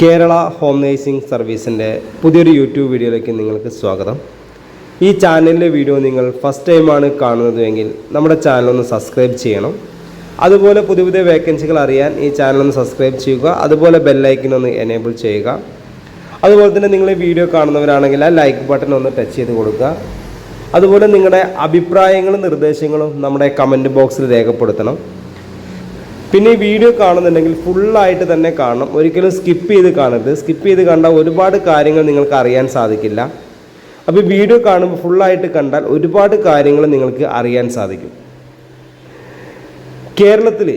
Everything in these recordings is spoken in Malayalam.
കേരള ഹോം നേഴ്സിംഗ് സർവീസിൻ്റെ പുതിയൊരു യൂട്യൂബ് വീഡിയോയിലേക്ക് നിങ്ങൾക്ക് സ്വാഗതം. ഈ ചാനലിലെ വീഡിയോ നിങ്ങൾ ഫസ്റ്റ് ടൈമാണ് കാണുന്നതെങ്കിൽ നമ്മുടെ ചാനലൊന്ന് സബ്സ്ക്രൈബ് ചെയ്യണം. അതുപോലെ പുതിയ പുതിയ വേക്കൻസികൾ അറിയാൻ ഈ ചാനലൊന്ന് സബ്സ്ക്രൈബ് ചെയ്യുക. അതുപോലെ ബെല്ലൈക്കനൊന്ന് എനേബിൾ ചെയ്യുക. അതുപോലെ തന്നെ നിങ്ങൾ ഈ വീഡിയോ കാണുന്നവരാണെങ്കിൽ ആ ലൈക്ക് ബട്ടൺ ഒന്ന് ടച്ച് ചെയ്ത് കൊടുക്കുക. അതുപോലെ നിങ്ങളുടെ അഭിപ്രായങ്ങളും നിർദ്ദേശങ്ങളും നമ്മുടെ കമൻറ്റ് ബോക്സിൽ രേഖപ്പെടുത്തണം. പിന്നെ ഈ വീഡിയോ കാണുന്നുണ്ടെങ്കിൽ ഫുള്ളായിട്ട് തന്നെ കാണണം, ഒരിക്കലും സ്കിപ്പ് ചെയ്ത് കാണരുത്. സ്കിപ്പ് ചെയ്ത് കണ്ടാൽ ഒരുപാട് കാര്യങ്ങൾ നിങ്ങൾക്ക് അറിയാൻ സാധിക്കില്ല. അപ്പോൾ ഈ വീഡിയോ കാണുമ്പോൾ ഫുള്ളായിട്ട് കണ്ടാൽ ഒരുപാട് കാര്യങ്ങൾ നിങ്ങൾക്ക് അറിയാൻ സാധിക്കും. കേരളത്തിൽ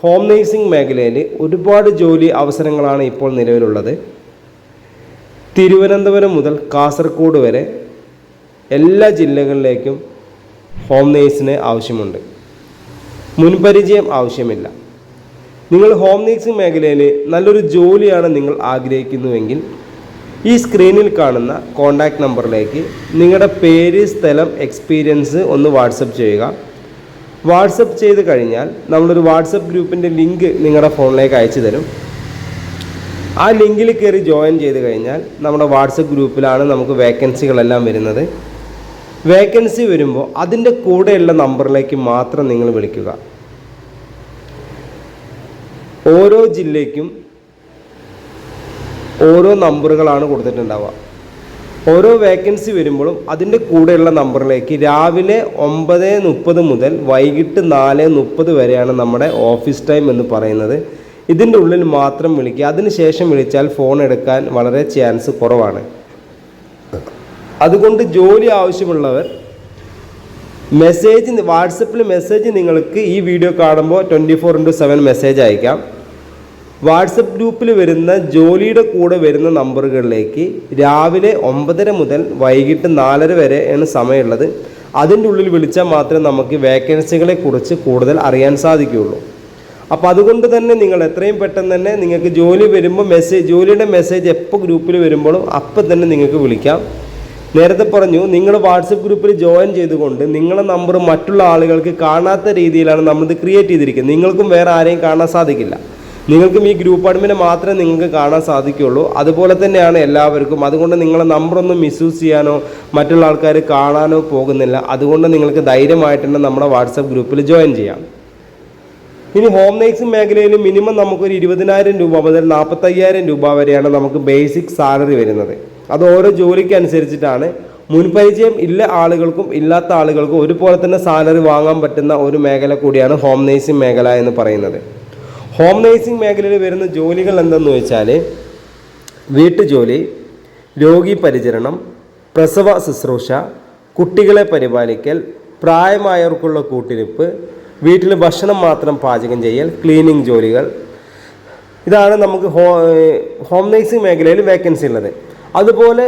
ഹോം നേഴ്സിംഗ് മേഖലയിൽ ഒരുപാട് ജോലി അവസരങ്ങളാണ് ഇപ്പോൾ നിലവിലുള്ളത്. തിരുവനന്തപുരം മുതൽ കാസർഗോഡ് വരെ എല്ലാ ജില്ലകളിലേക്കും ഹോം നേഴ്സിന് ആവശ്യമുണ്ട്. മുൻപരിചയം ആവശ്യമില്ല. നിങ്ങൾ ഹോം നേഴ്സിംഗ് മേഖലയിൽ നല്ലൊരു ജോലിയാണ് നിങ്ങൾ ആഗ്രഹിക്കുന്നുവെങ്കിൽ ഈ സ്ക്രീനിൽ കാണുന്ന കോൺടാക്റ്റ് നമ്പറിലേക്ക് നിങ്ങളുടെ പേര്, സ്ഥലം, എക്സ്പീരിയൻസ് ഒന്ന് വാട്സപ്പ് ചെയ്യുക. വാട്സപ്പ് ചെയ്ത് കഴിഞ്ഞാൽ നമ്മളൊരു വാട്സപ്പ് ഗ്രൂപ്പിൻ്റെ ലിങ്ക് നിങ്ങളുടെ ഫോണിലേക്ക് അയച്ചു തരും. ആ ലിങ്കിൽ കയറി ജോയിൻ ചെയ്ത് കഴിഞ്ഞാൽ നമ്മുടെ വാട്സപ്പ് ഗ്രൂപ്പിലാണ് നമുക്ക് വേക്കൻസികളെല്ലാം വരുന്നത്. വേക്കൻസി വരുമ്പോൾ അതിൻ്റെ കൂടെയുള്ള നമ്പറിലേക്ക് മാത്രം നിങ്ങൾ വിളിക്കുക. ഓരോ ജില്ലയ്ക്കും ഓരോ നമ്പറുകളാണ് കൊടുത്തിട്ടുണ്ടാവുക. ഓരോ വേക്കൻസി വരുമ്പോഴും അതിൻ്റെ കൂടെയുള്ള നമ്പറിലേക്ക് രാവിലെ 9:30 മുതൽ വൈകിട്ട് 4:30 വരെയാണ് നമ്മുടെ ഓഫീസ് ടൈം എന്ന് പറയുന്നത്. ഇതിൻ്റെ ഉള്ളിൽ മാത്രം വിളിക്കുക. അതിനുശേഷം വിളിച്ചാൽ ഫോൺ എടുക്കാൻ വളരെ ചാൻസ് കുറവാണ്. അതുകൊണ്ട് ജോലി ആവശ്യമുള്ളവർ മെസ്സേജ്, വാട്സപ്പിൽ മെസ്സേജ് നിങ്ങൾക്ക് ഈ വീഡിയോ കാണുമ്പോൾ 24/7 മെസ്സേജ് അയക്കാം. വാട്സപ്പ് ഗ്രൂപ്പിൽ വരുന്ന ജോലിയുടെ കൂടെ വരുന്ന നമ്പറുകളിലേക്ക് രാവിലെ 9:30 മുതൽ വൈകിട്ട് 4:30 വരെയാണ് സമയമുള്ളത്. അതിൻ്റെ ഉള്ളിൽ വിളിച്ചാൽ മാത്രമേ നമുക്ക് വേക്കൻസികളെ കുറിച്ച് കൂടുതൽ അറിയാൻ സാധിക്കുകയുള്ളൂ. അപ്പോൾ അതുകൊണ്ട് തന്നെ നിങ്ങൾ എത്രയും പെട്ടെന്ന് തന്നെ നിങ്ങൾക്ക് ജോലി വരുമ്പോൾ ജോലിയുടെ മെസ്സേജ് എപ്പോൾ ഗ്രൂപ്പിൽ വരുമ്പോഴും അപ്പം തന്നെ നിങ്ങൾക്ക് വിളിക്കാം. നേരത്തെ പറഞ്ഞു, നിങ്ങൾ വാട്സപ്പ് ഗ്രൂപ്പിൽ ജോയിൻ ചെയ്തുകൊണ്ട് നിങ്ങളുടെ നമ്പർ മറ്റുള്ള ആളുകൾക്ക് കാണാത്ത രീതിയിലാണ് നമ്മളിത് ക്രിയേറ്റ് ചെയ്തിരിക്കുന്നത്. നിങ്ങൾക്കും വേറെ ആരെയും കാണാൻ സാധിക്കില്ല. നിങ്ങൾക്കും ഈ ഗ്രൂപ്പ് അഡ്മിനെ മാത്രമേ നിങ്ങൾക്ക് കാണാൻ സാധിക്കുകയുള്ളൂ. അതുപോലെ തന്നെയാണ് എല്ലാവർക്കും. അതുകൊണ്ട് നിങ്ങളെ നമ്പറൊന്നും മിസ്യൂസ് ചെയ്യാനോ മറ്റുള്ള ആൾക്കാർ കാണാനോ പോകുന്നില്ല. അതുകൊണ്ട് നിങ്ങൾക്ക് ധൈര്യമായിട്ട് തന്നെ നമ്മുടെ വാട്സപ്പ് ഗ്രൂപ്പിൽ ജോയിൻ ചെയ്യാം. ഇനി ഹോം നേഴ്സിംഗ് മേഖലയിൽ മിനിമം നമുക്കൊരു 20,000 രൂപ മുതൽ 45,000 രൂപ വരെയാണ് നമുക്ക് ബേസിക് സാലറി വരുന്നത്. അത് ഓരോ ജോലിക്ക് അനുസരിച്ചിട്ടാണ്. മുൻപരിചയം ഇല്ല ആളുകൾക്കും ഇല്ലാത്ത ആളുകൾക്കും ഒരുപോലെ തന്നെ സാലറി വാങ്ങാൻ പറ്റുന്ന ഒരു മേഖല കൂടിയാണ് ഹോം നേഴ്സിംഗ് മേഖല എന്ന് പറയുന്നത്. ഹോം നേഴ്സിംഗ് മേഖലയിൽ വരുന്ന ജോലികൾ എന്തെന്ന് വെച്ചാൽ വീട്ടുജോലി, രോഗി പരിചരണം, പ്രസവ ശുശ്രൂഷ, കുട്ടികളെ പരിപാലിക്കൽ, പ്രായമായവർക്കുള്ള കൂട്ടിരിപ്പ്, വീട്ടിൽ ഭക്ഷണം മാത്രം പാചകം ചെയ്യൽ, ക്ലീനിങ് ജോലികൾ. ഇതാണ് നമുക്ക് ഹോം നേഴ്സിംഗ് മേഖലയിൽ വേക്കൻസി ഉള്ളത്. അതുപോലെ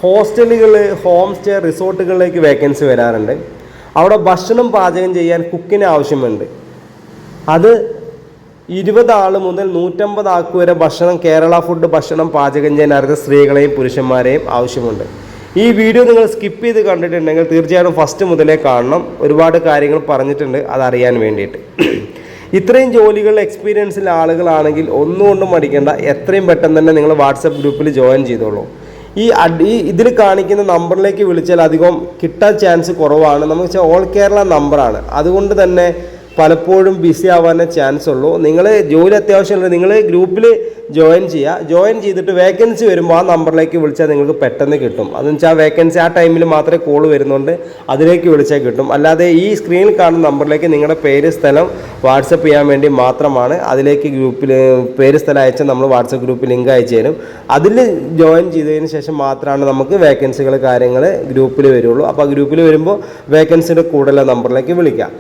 ഹോസ്റ്റലുകൾ, ഹോം സ്റ്റേ, റിസോർട്ടുകളിലേക്ക് വേക്കൻസി വരാറുണ്ട്. അവിടെ ഭക്ഷണം പാചകം ചെയ്യാൻ കുക്കിന് ആവശ്യമുണ്ട്. അത് 20 ആൾ മുതൽ 150 ആൾക്ക് വരെ ഭക്ഷണം, കേരള ഫുഡ് ഭക്ഷണം പാചകം ചെയ്യാൻ അറിയുന്ന സ്ത്രീകളെയും പുരുഷന്മാരെയും ആവശ്യമുണ്ട്. ഈ വീഡിയോ നിങ്ങൾ സ്കിപ്പ് ചെയ്ത് കണ്ടിട്ടുണ്ടെങ്കിൽ തീർച്ചയായിട്ടും ഫസ്റ്റ് മുതലേ കാണണം. ഒരുപാട് കാര്യങ്ങൾ പറഞ്ഞിട്ടുണ്ട് അതറിയാൻ വേണ്ടിയിട്ട്. ഇത്രയും ജോലികൾ എക്സ്പീരിയൻസിലെ ആളുകളാണെങ്കിൽ ഒന്നുകൊണ്ടും മടിക്കേണ്ട, എത്രയും പെട്ടെന്ന് തന്നെ നിങ്ങൾ വാട്സപ്പ് ഗ്രൂപ്പിൽ ജോയിൻ ചെയ്തോളൂ. ഇതിൽ കാണിക്കുന്ന നമ്പറിലേക്ക് വിളിച്ചാൽ അധികം കിട്ടാൻ ചാൻസ് കുറവാണ്. നമുക്ക് ഓൾ കേരള നമ്പറാണ്. അതുകൊണ്ട് തന്നെ പലപ്പോഴും ബിസി ആവാനേ ചാൻസ് ഉള്ളൂ. നിങ്ങൾ ജോലി അത്യാവശ്യമുള്ള നിങ്ങൾ ഗ്രൂപ്പിൽ ജോയിൻ ചെയ്യുക. ജോയിൻ ചെയ്തിട്ട് വേക്കൻസി വരുമ്പോൾ ആ നമ്പറിലേക്ക് വിളിച്ചാൽ നിങ്ങൾക്ക് പെട്ടെന്ന് കിട്ടും. അതെന്ന് വെച്ചാൽ വേക്കൻസി ആ ടൈമിൽ മാത്രമേ കോൾ വരുന്നുണ്ട്, അതിലേക്ക് വിളിച്ചാൽ കിട്ടും. അല്ലാതെ ഈ സ്ക്രീനിൽ കാണുന്ന നമ്പറിലേക്ക് നിങ്ങളുടെ പേര്, സ്ഥലം വാട്സപ്പ് ചെയ്യാൻ വേണ്ടി മാത്രമാണ്. അതിലേക്ക് ഗ്രൂപ്പിൽ പേര്, സ്ഥലം അയച്ചാൽ നമ്മൾ വാട്സപ്പ് ഗ്രൂപ്പിൽ ലിങ്ക് അയച്ചു തരും. അതിൽ ജോയിൻ ചെയ്തതിന് ശേഷം മാത്രമാണ് നമുക്ക് വേക്കൻസികൾ കാര്യങ്ങൾ ഗ്രൂപ്പിൽ വരുള്ളൂ. അപ്പോൾ ആ ഗ്രൂപ്പിൽ വരുമ്പോൾ വേക്കൻസിയുടെ കൂടുതലുള്ള നമ്പറിലേക്ക് വിളിക്കാം.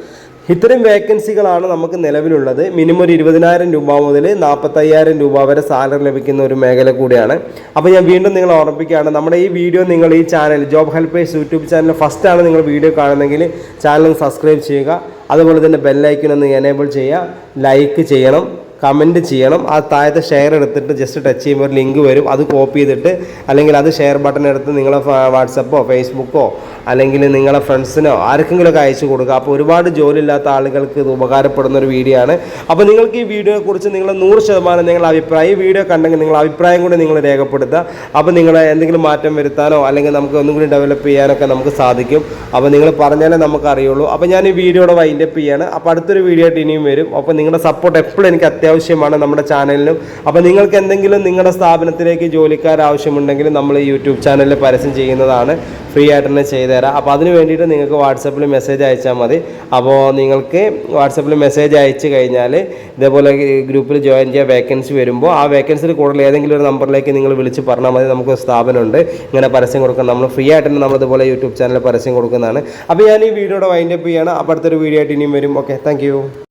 ഇത്തരം വേക്കൻസികളാണ് നമുക്ക് നിലവിലുള്ളത്. മിനിമം ഒരു 20,000 രൂപ മുതൽ 45,000 രൂപ വരെ സാലറി ലഭിക്കുന്ന ഒരു മേഖല കൂടിയാണ്. അപ്പോൾ ഞാൻ വീണ്ടും നിങ്ങളെ ഓർമ്മിപ്പിക്കുകയാണ്, നമ്മുടെ ഈ വീഡിയോ നിങ്ങൾ ഈ channel job helpers YouTube channel ഫസ്റ്റാണ് നിങ്ങൾ വീഡിയോ കാണുന്നതെങ്കിൽ ചാനൽ സബ്സ്ക്രൈബ് ചെയ്യുക. അതുപോലെ തന്നെ ബെല്ലൈക്കൺ ഒന്ന് എനേബിൾ ചെയ്യുക. ലൈക്ക് ചെയ്യണം, കമൻറ്റ് ചെയ്യണം. ആ താഴത്തെ ഷെയർ എടുത്തിട്ട് ജസ്റ്റ് ടച്ച് ചെയ്യുമ്പോൾ ഒരു ലിങ്ക് വരും. അത് കോപ്പി ചെയ്തിട്ട് അല്ലെങ്കിൽ അത് ഷെയർ ബട്ടൺ എടുത്ത് നിങ്ങളെ വാട്സപ്പോ ഫേസ്ബുക്കോ അല്ലെങ്കിൽ നിങ്ങളെ ഫ്രണ്ട്സിനോ ആർക്കെങ്കിലുമൊക്കെ അയച്ചു കൊടുക്കുക. അപ്പോൾ ഒരുപാട് ജോലിയില്ലാത്ത ആളുകൾക്ക് ഇത് ഉപകാരപ്പെടുന്ന ഒരു വീഡിയോ ആണ്. അപ്പോൾ നിങ്ങൾക്ക് ഈ വീഡിയോയെക്കുറിച്ച് നിങ്ങൾ 100% നിങ്ങളുടെ അഭിപ്രായം, ഈ വീഡിയോ കണ്ടെങ്കിൽ നിങ്ങളുടെ അഭിപ്രായം കൂടി നിങ്ങൾ രേഖപ്പെടുത്തുക. അപ്പോൾ നിങ്ങളെ എന്തെങ്കിലും മാറ്റം വരുത്താനോ അല്ലെങ്കിൽ നമുക്ക് ഒന്നും കൂടി ഡെവലപ്പ് ചെയ്യാനൊക്കെ നമുക്ക് സാധിക്കും. അപ്പോൾ നിങ്ങൾ പറഞ്ഞാലേ നമുക്ക് അറിയുള്ളൂ. അപ്പോൾ ഞാൻ ഈ വീഡിയോയുടെ വൈൻഡപ്പ് ചെയ്യാണ്. അപ്പോൾ അടുത്തൊരു വീഡിയോ ആയിട്ട് ഇനിയും വരും. അപ്പോൾ നിങ്ങളുടെ സപ്പോർട്ട് എപ്പോഴും എനിക്ക് അത്യാവശ്യമാണ് നമ്മുടെ ചാനലിനും. അപ്പോൾ നിങ്ങൾക്ക് എന്തെങ്കിലും നിങ്ങളുടെ സ്ഥാപനത്തിലേക്ക് ജോലിക്കാർ ആവശ്യമുണ്ടെങ്കിൽ നമ്മൾ ഈ യൂട്യൂബ് ചാനലിൽ പരസ്യം ചെയ്യുന്നതാണ്, ഫ്രീ ആയിട്ട് തന്നെ ചെയ്തുതരാം. അപ്പോൾ അതിന് വേണ്ടിയിട്ട് നിങ്ങൾക്ക് വാട്സപ്പിൽ മെസ്സേജ് അയച്ചാൽ മതി. അപ്പോൾ നിങ്ങൾക്ക് വാട്സപ്പിൽ മെസ്സേജ് അയച്ചു കഴിഞ്ഞാൽ ഇതേപോലെ ഗ്രൂപ്പിൽ ജോയിൻ ചെയ്യാൻ വേക്കൻസി വരുമ്പോൾ ആ വേക്കൻസിയിൽ കൂടുതൽ ഏതെങ്കിലും ഒരു നമ്പറിലേക്ക് നിങ്ങൾ വിളിച്ച് പറഞ്ഞാൽ മതി. നമുക്ക് സ്ഥാപനമുണ്ട്, ഇങ്ങനെ പരസ്യം കൊടുക്കാൻ നമ്മൾ ഫ്രീ ആയിട്ട് തന്നെ നമ്മളിതുപോലെ യൂട്യൂബ് ചാനലിൽ പരസ്യം കൊടുക്കുന്നതാണ്. അപ്പോൾ ഞാൻ ഈ വീഡിയോയുടെ വൈൻഡപ്പ് ചെയ്യണം. അപ്പോൾ അടുത്തൊരു വീഡിയോ ആയിട്ട് ഇനിയും വരും. Okay, thank